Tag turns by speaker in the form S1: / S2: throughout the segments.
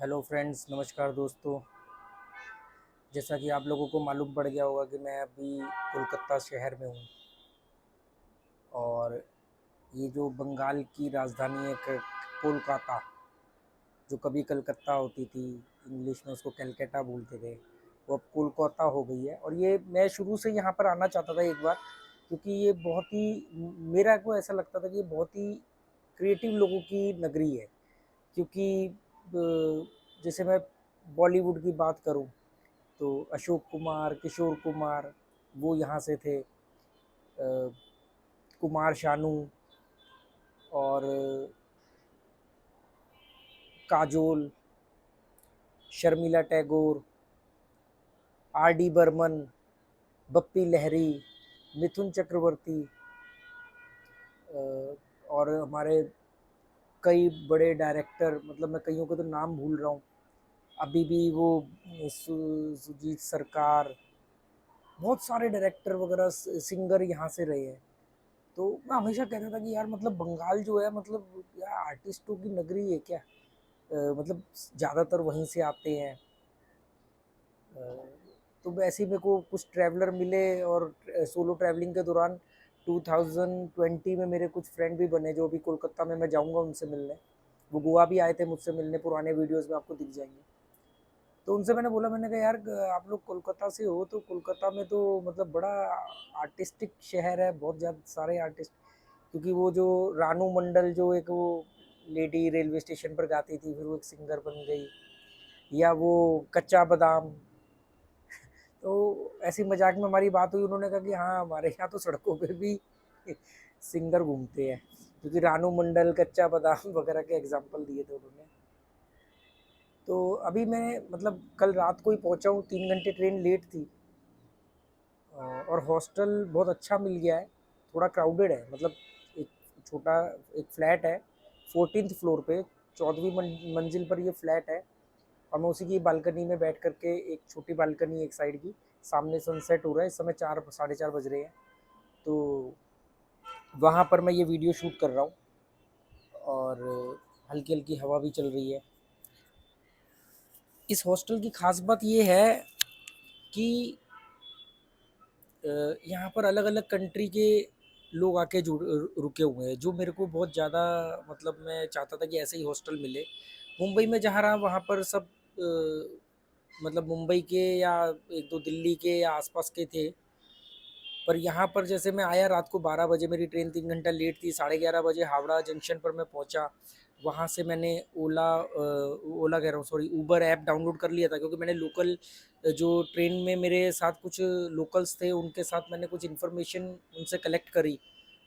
S1: Hello friends, नमस्कार दोस्तों। जैसा कि आप लोगों को मालूम पड़ गया होगा कि मैं अभी कोलकाता शहर में हूँ। और ये जो बंगाल की राजधानी है कोलकाता, जो कभी कलकत्ता होती थी, इंग्लिश में उसको कैलकाटा बोलते थे, वो अब कोलकाता हो गई है। और ये मैं शुरू से यहाँ पर आना चाहता था एक बार, क्योंकि ये बहुत ही, मेरा को ऐसा लगता था कि ये बहुत ही क्रिएटिव लोगों की नगरी है। क्योंकि जैसे मैं बॉलीवुड की बात करूं तो अशोक कुमार, किशोर कुमार, वो यहाँ से थे। कुमार शानू और काजोल, शर्मिला टैगोर, आर डी बर्मन, बप्पी लहरी, मिथुन चक्रवर्ती, और हमारे कई बड़े डायरेक्टर, मतलब मैं कईयों के तो नाम भूल रहा हूँ अभी भी। वो सुजीत सरकार, बहुत सारे डायरेक्टर वगैरह, सिंगर यहाँ से रहे हैं। तो मैं हमेशा कहता था कि यार मतलब बंगाल जो है, मतलब यार आर्टिस्टों की नगरी है क्या। मतलब ज़्यादातर वहीं से आते हैं। अ, तो वैसे ही मेरे को कुछ ट्रैवलर मिले, और सोलो ट्रैवलिंग के दौरान 2020 में मेरे कुछ फ्रेंड भी बने, जो अभी कोलकाता में मैं जाऊंगा उनसे मिलने। वो गोवा भी आए थे मुझसे मिलने, पुराने वीडियोस में आपको दिख जाएंगे। तो उनसे मैंने बोला, मैंने कहा यार आप लोग कोलकाता से हो, तो कोलकाता में तो मतलब बड़ा आर्टिस्टिक शहर है, बहुत ज़्यादा सारे आर्टिस्ट। क्योंकि वो जो रानू मंडल, जो एक वो लेडी रेलवे स्टेशन पर गाती थी, फिर वो एक सिंगर बन गई। या वो कच्चा बादाम। तो ऐसी मजाक में हमारी बात हुई, उन्होंने कहा कि हाँ, हमारे यहाँ तो सड़कों पे भी सिंगर घूमते हैं। क्योंकि रानू मंडल, कच्चा बादाम वगैरह के एग्जाम्पल दिए थे उन्होंने। तो अभी मैं मतलब कल रात को ही पहुंचा हूँ, 3 घंटे ट्रेन लेट थी। और हॉस्टल बहुत अच्छा मिल गया है। थोड़ा क्राउडेड है, मतलब एक छोटा एक फ्लैट है, 14th फ्लोर पे, 14वीं मंजिल पर ये फ्लैट है। और मैं उसी की बालकनी में बैठ करके, एक छोटी बालकनी एक साइड की, सामने सनसेट हो रहा है, इस समय 4 साढ़े 4 बज रहे हैं। तो वहाँ पर मैं ये वीडियो शूट कर रहा हूँ। और हल्की हल्की हवा भी चल रही है। इस हॉस्टल की खास बात ये है कि यहाँ पर अलग अलग कंट्री के लोग आके जुड़ रुके हुए हैं, जो मेरे को बहुत ज़्यादा, मतलब मैं चाहता था कि ऐसे ही हॉस्टल मिले। मुंबई में जहाँ रहा वहाँ पर सब मतलब मुंबई के, या एक दो दिल्ली के या आसपास के थे। पर यहाँ पर जैसे मैं आया रात को 12 बजे, मेरी ट्रेन 3 घंटा लेट थी, 11:30 बजे हावड़ा जंक्शन पर मैं पहुँचा। वहाँ से मैंने ओला कह रहा हूँ, सॉरी, ऊबर ऐप डाउनलोड कर लिया था। क्योंकि मैंने लोकल, जो ट्रेन में मेरे साथ कुछ लोकल्स थे, उनके साथ मैंने कुछ इन्फॉर्मेशन उनसे कलेक्ट करी।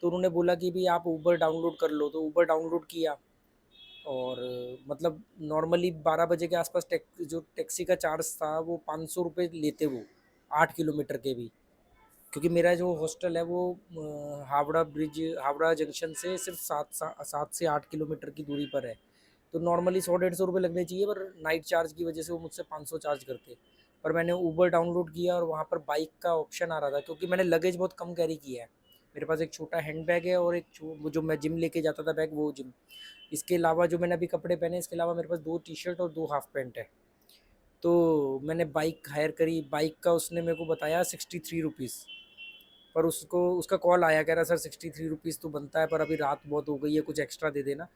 S1: तो उन्होंने बोला कि भी आप ऊबर डाउनलोड कर लो, तो ऊबर डाउनलोड किया। और मतलब नॉर्मली 12 बजे के आसपास जो टैक्सी का चार्ज था वो 500 रुपये लेते वो, 8 किलोमीटर के भी। क्योंकि मेरा जो हॉस्टल है वो हावड़ा ब्रिज, हावड़ा जंक्शन से सिर्फ 7 से 8 किलोमीटर की दूरी पर है। तो नॉर्मली 100 150 रुपये लगने चाहिए, पर नाइट चार्ज की वजह से वो मुझसे 500 चार्ज करते। पर मैंने ऊबर डाउनलोड किया, और वहाँ पर बाइक का ऑप्शन आ रहा था, क्योंकि मैंने लगेज बहुत कम कैरी किया है। मेरे पास एक छोटा हैंड बैग है, और एक वो जो मैं जिम लेके जाता था बैग, वो जिम। इसके अलावा जो मैंने अभी कपड़े पहने, इसके अलावा मेरे पास 2 टी-शर्ट और 2 हाफ पैंट है। तो मैंने बाइक हायर करी। बाइक का उसने मेरे को बताया 63 रुपीज़। पर उसको उसका कॉल आया, कह रहा सर 63 रुपीज़ तो बनता है, पर अभी रात बहुत हो गई है, कुछ एक्स्ट्रा दे देना।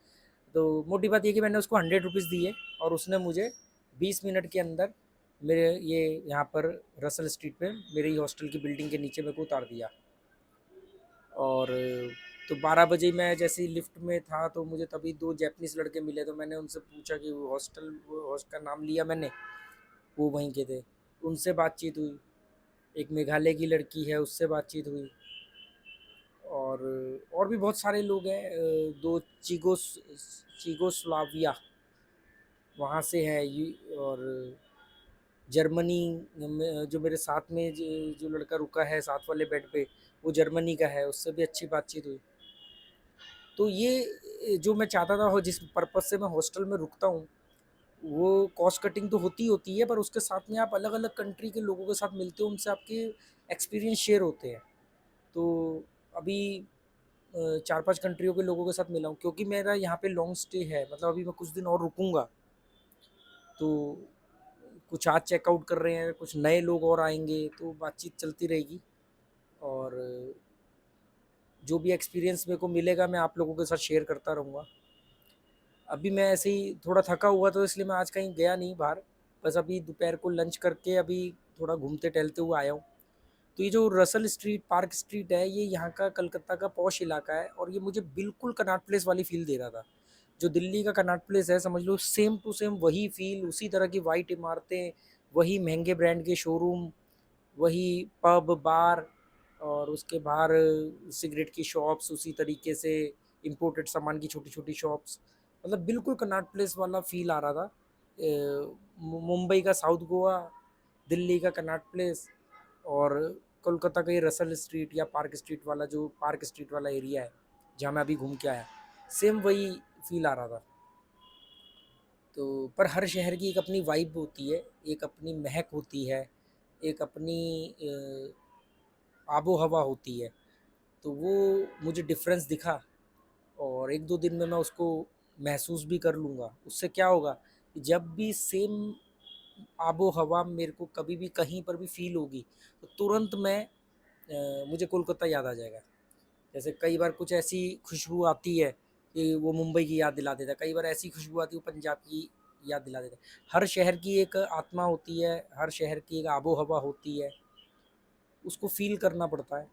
S1: तो मोटी बात ये कि मैंने उसको 100 रुपीज़ दिए, और उसने मुझे 20 मिनट के अंदर मेरे ये यहाँ पर रसल स्ट्रीट पे, मेरे ही हॉस्टल की बिल्डिंग के नीचे मेरे को उतार दिया। और तो 12 बजे मैं जैसे ही लिफ्ट में था, तो मुझे तभी 2 जैपनीज़ लड़के मिले। तो मैंने उनसे पूछा कि वो हॉस्टल का नाम लिया मैंने, वो वहीं के थे। उनसे बातचीत हुई। एक मेघालय की लड़की है, उससे बातचीत हुई। और भी बहुत सारे लोग हैं। दो चीगोस्लाविया वहाँ से है। और जर्मनी में जो मेरे साथ में जो लड़का रुका है साथ वाले बेड पे, वो जर्मनी का है, उससे भी अच्छी बातचीत हुई। तो ये जो मैं चाहता था, हो जिस पर्पज़ से मैं हॉस्टल में रुकता हूँ, वो कॉस्ट कटिंग तो होती है, पर उसके साथ में आप अलग अलग कंट्री के लोगों के साथ मिलते हो, उनसे आपके एक्सपीरियंस शेयर होते हैं। तो अभी 4 5 कंट्रियों के लोगों के साथ मिला हूँ, क्योंकि मेरा यहाँ पे लॉन्ग स्टे है, मतलब अभी मैं कुछ दिन और रुकूंगा। तो कुछ आज चेकआउट कर रहे हैं, कुछ नए लोग और आएँगे, तो बातचीत चलती रहेगी और जो भी एक्सपीरियंस मेरे को मिलेगा मैं आप लोगों के साथ शेयर करता रहूँगा। अभी मैं ऐसे ही थोड़ा थका हुआ था इसलिए मैं आज कहीं गया नहीं बाहर, बस अभी दोपहर को लंच करके अभी थोड़ा घूमते टहलते हुए आया हूँ। तो ये जो रसल स्ट्रीट, पार्क स्ट्रीट है, ये यहाँ का कलकत्ता का पॉश इलाका है और ये मुझे बिल्कुल कनॉट प्लेस वाली फ़ील दे रहा था। जो दिल्ली का कनॉट प्लेस है समझ लो सेम टू सेम वही फ़ील, उसी तरह की वाइट इमारतें, वही महँगे ब्रांड के शोरूम, वही पब, बार और उसके बाहर सिगरेट की शॉप्स, उसी तरीके से इम्पोर्टेड सामान की छोटी-छोटी शॉप्स, मतलब बिल्कुल कनॉट प्लेस वाला फ़ील आ रहा था। मुंबई का साउथ गोवा, दिल्ली का कनॉट प्लेस और कोलकाता का ये रसल स्ट्रीट या पार्क स्ट्रीट वाला जो पार्क स्ट्रीट वाला एरिया है, जहाँ मैं अभी घूम के आया, सेम वही फ़ील आ रहा था। तो पर हर शहर की एक अपनी वाइब होती है, एक अपनी महक होती है, एक अपनी आबो हवा होती है। तो वो मुझे डिफ़रेंस दिखा और 1-2 दिन में मैं उसको महसूस भी कर लूँगा। उससे क्या होगा कि जब भी सेम आबो हवा मेरे को कभी भी कहीं पर भी फ़ील होगी, तो तुरंत मुझे कोलकाता याद आ जाएगा। जैसे कई बार कुछ ऐसी खुशबू आती है कि वो मुंबई की याद दिला देता है, कई बार ऐसी खुशबू आती है वो पंजाब की याद दिला देता है। हर शहर की एक आत्मा होती है, हर शहर की एक आबो हवा होती है, उसको फ़ील करना पड़ता है।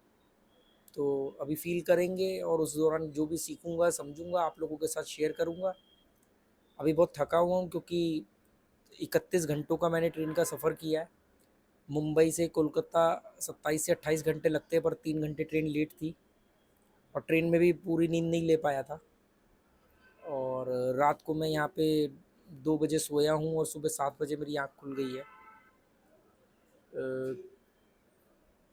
S1: तो अभी फ़ील करेंगे और उस दौरान जो भी सीखूँगा, समझूँगा, आप लोगों के साथ शेयर करूँगा। अभी बहुत थका हुआ हूँ क्योंकि 31 घंटों का मैंने ट्रेन का सफ़र किया है। मुंबई से कोलकाता 27 से 28 घंटे लगते हैं पर 3 घंटे ट्रेन लेट थी और ट्रेन में भी पूरी नींद नहीं ले पाया था और रात को मैं यहाँ पे 2 बजे सोया हूँ और सुबह 7 बजे मेरी आँख खुल गई है।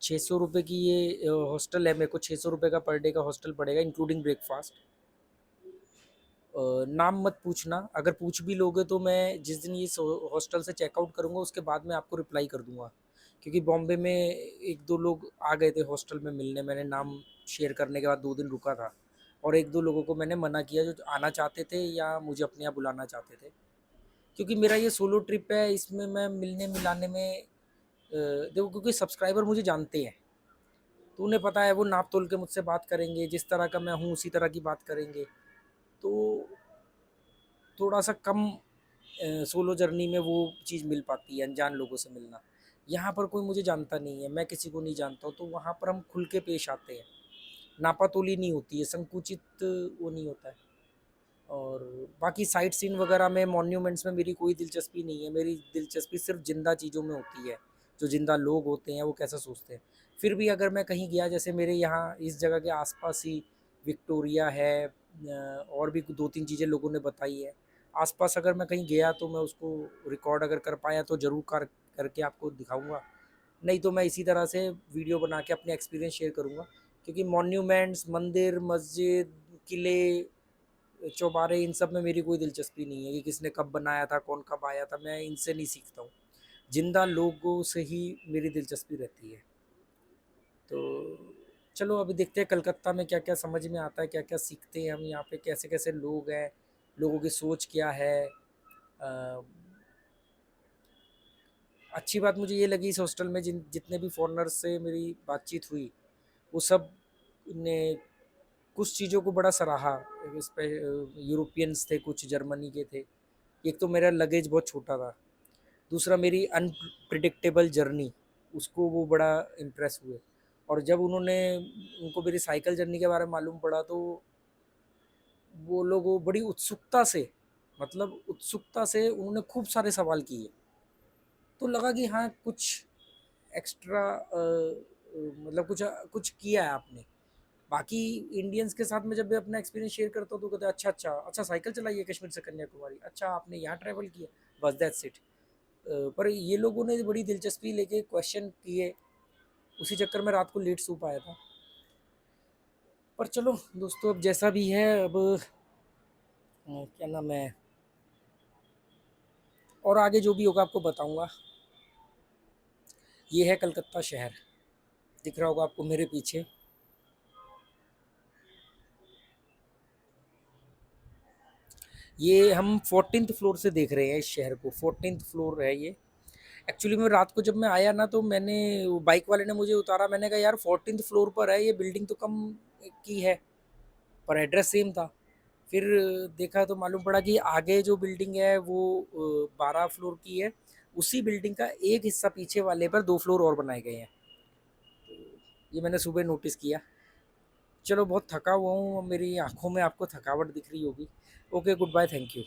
S1: 600 रुपये की ये हॉस्टल है, मेरे को 600 रुपये का पर डे का हॉस्टल पड़ेगा इंक्लूडिंग ब्रेकफास्ट। नाम मत पूछना, अगर पूछ भी लोगे तो मैं जिस दिन ये हॉस्टल से चेकआउट करूँगा उसके बाद मैं आपको रिप्लाई कर दूँगा, क्योंकि बॉम्बे में 1-2 लोग आ गए थे हॉस्टल में मिलने, मैंने नाम शेयर करने के बाद 2 दिन रुका था और 1-2 लोगों को मैंने मना किया जो आना चाहते थे या मुझे अपने यहाँ बुलाना चाहते थे। क्योंकि मेरा ये सोलो ट्रिप है, इसमें मैं मिलने मिलाने में देखो क्योंकि सब्सक्राइबर मुझे जानते हैं, तो उन्हें पता है वो नाप तोल के मुझसे बात करेंगे, जिस तरह का मैं हूँ उसी तरह की बात करेंगे। तो थोड़ा-सा कम सोलो जर्नी में वो चीज़ मिल पाती है, अनजान लोगों से मिलना। यहाँ पर कोई मुझे जानता नहीं है, मैं किसी को नहीं जानता हूँ, तो वहाँ पर हम खुल के पेश आते हैं। नापा-तोली नहीं होती है, संकुचित वो नहीं होता है। और बाकी साइट सीइंग वगैरह में, मॉन्यूमेंट्स में मेरी कोई दिलचस्पी नहीं है, मेरी दिलचस्पी सिर्फ़ ज़िंदा चीज़ों में होती है, जो ज़िंदा लोग होते हैं, वो कैसा सोचते हैं। फिर भी अगर मैं कहीं गया, जैसे मेरे यहाँ इस जगह के आस-पास ही विक्टोरिया है और भी 2-3 चीज़ें लोगों ने बताई है। आस-पास अगर मैं कहीं गया तो मैं उसको रिकॉर्ड अगर कर पाया तो ज़रूर करके आपको दिखाऊँगा। नहीं तो मैं इसी तरह से वीडियो बना के अपने एक्सपीरियंस शेयर करूँगा, क्योंकि मॉन्यूमेंट्स, मंदिर, मस्जिद, किले, चौबारे, इन सब में मेरी कोई दिलचस्पी नहीं है कि किसने कब बनाया था, कौन कब आया था, मैं इनसे नहीं सीखता हूँ। ज़िंदा लोगों से ही मेरी दिलचस्पी रहती है। तो चलो अभी देखते हैं कलकत्ता में क्या-क्या समझ में आता है, क्या-क्या सीखते हैं हम यहाँ पे, कैसे-कैसे लोग हैं, लोगों की सोच क्या है। अ, अच्छी बात मुझे ये लगी इस हॉस्टल में जितने भी फ़ॉरेनर्स से मेरी बातचीत हुई, वो सब ने कुछ चीज़ों को बड़ा सराहा। यूरोपियंस थे, कुछ जर्मनी के थे। एक तो मेरा लगेज बहुत छोटा था, दूसरा मेरी अनप्रिडिक्टेबल जर्नी, उसको वो बड़ा इम्प्रेस हुए। और जब उनको मेरी साइकिल जर्नी के बारे में मालूम पड़ा तो वो लोग वो बड़ी उत्सुकता से, मतलब उत्सुकता से उन्होंने खूब सारे सवाल किए। तो लगा कि हाँ, कुछ एक्स्ट्रा मतलब कुछ किया है आपने। बाकी इंडियंस के साथ में जब मैं अपना एक्सपीरियंस शेयर करता हूँ तो कहते हैं अच्छा अच्छा अच्छा साइकिल चलाई है कश्मीर से कन्याकुमारी, अच्छा आपने यहाँ ट्रैवल किया, बस दैट्स इट। पर ये लोगों ने बड़ी दिलचस्पी लेके क्वेश्चन किए, उसी चक्कर में रात को लेट सो पाया था। पर चलो दोस्तों, अब जैसा भी है, अब क्या नाम है, और आगे जो भी होगा आपको बताऊंगा। ये है कलकत्ता शहर, दिख रहा होगा आपको मेरे पीछे। ये हम 14th फ्लोर से देख रहे हैं इस शहर को, 14th फ्लोर है ये। एक्चुअली में रात को जब मैं आया ना तो मैंने वो बाइक वाले ने मुझे उतारा, मैंने कहा यार 14th फ्लोर पर है, ये बिल्डिंग तो कम की है, पर एड्रेस सेम था। फिर देखा तो मालूम पड़ा कि आगे जो बिल्डिंग है वो 12 फ्लोर की है, उसी बिल्डिंग का एक हिस्सा पीछे वाले पर 2 फ्लोर और बनाए गए हैं। ये मैंने सुबह नोटिस किया। चलो बहुत थका हुआ हूँ, मेरी आँखों में आपको थकावट दिख रही होगी। Okay, goodbye, thank you.